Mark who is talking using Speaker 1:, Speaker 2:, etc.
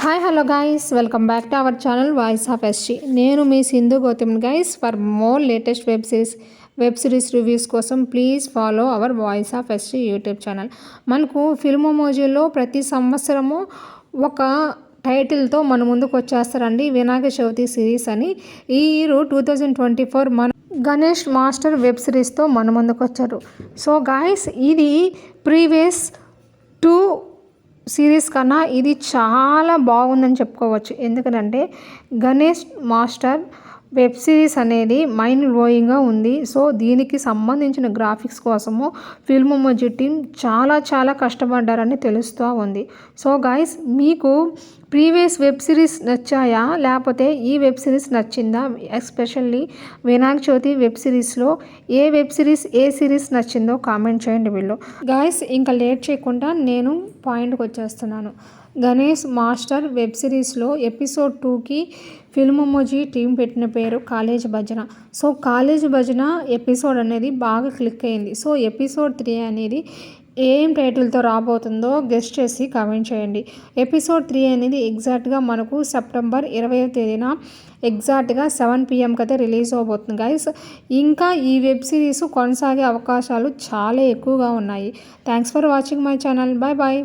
Speaker 1: Hi hello guys, welcome back to our channel voice of SG. నేను మీ Sindhu Gautam guys. For more latest web series reviews కోసం please follow our voice of SG YouTube channel. మనకు ఫిల్మోమోజీలో ప్రతి సంవత్సరము ఒక టైటిల్తో మన ముందుకు వచ్చేస్తారండి, వినాయక చవితి సిరీస్ అని. ఈ ఇయర్ 2024 మన గణేష్ మాస్టర్ వెబ్ సిరీస్తో మన ముందుకు వచ్చారు. సో గాయస్, ఇది ప్రీవియస్ 2 సిరీస్ కన్నా ఇది చాలా బాగుందని చెప్పుకోవచ్చు. ఎందుకంటే గణేష్ మాస్టర్ వెబ్ సిరీస్ అనేది మైండ్ బ్లోయింగ్గా ఉంది. సో దీనికి సంబంధించిన గ్రాఫిక్స్ కోసము ఫిల్మోమోజీ టీమ్ చాలా కష్టపడ్డారని తెలుస్తూ ఉంది. సో గాయస్, మీకు ప్రీవియస్ వెబ్ సిరీస్ నచ్చాయా, లేకపోతే ఈ వెబ్ సిరీస్ నచ్చిందా? ఎస్పెషల్లీ వినాయక చవితి వెబ్ సిరీస్లో ఏ సిరీస్ నచ్చిందో కామెంట్ చేయండి వీళ్ళు. గాయస్, ఇంకా లేట్ చేయకుండా నేను పాయింట్కి వచ్చేస్తున్నాను. గణేష్ మాస్టర్ వెబ్ సిరీస్లో ఎపిసోడ్ 2కి ఫిల్మోమోజీ టీం పెట్టిన పేరు కాలేజ్ భజన. సో కాలేజ్ భజన ఎపిసోడ్ అనేది బాగా క్లిక్ అయింది. సో ఎపిసోడ్ 3 అనేది ఏం టైటిల్తో రాబోతుందో గెస్ట్ చేసి కామెంట్ చేయండి. ఎపిసోడ్ 3 అనేది ఎగ్జాక్ట్గా మనకు సెప్టెంబర్ 20వ తేదీన ఎగ్జాక్ట్గా 7 PM అయితే రిలీజ్ అవబోతుంది గైస్. ఇంకా ఈ వెబ్ సిరీస్ కొనసాగే అవకాశాలు చాలా ఎక్కువగా ఉన్నాయి. Thanks for watching my channel. Bye bye.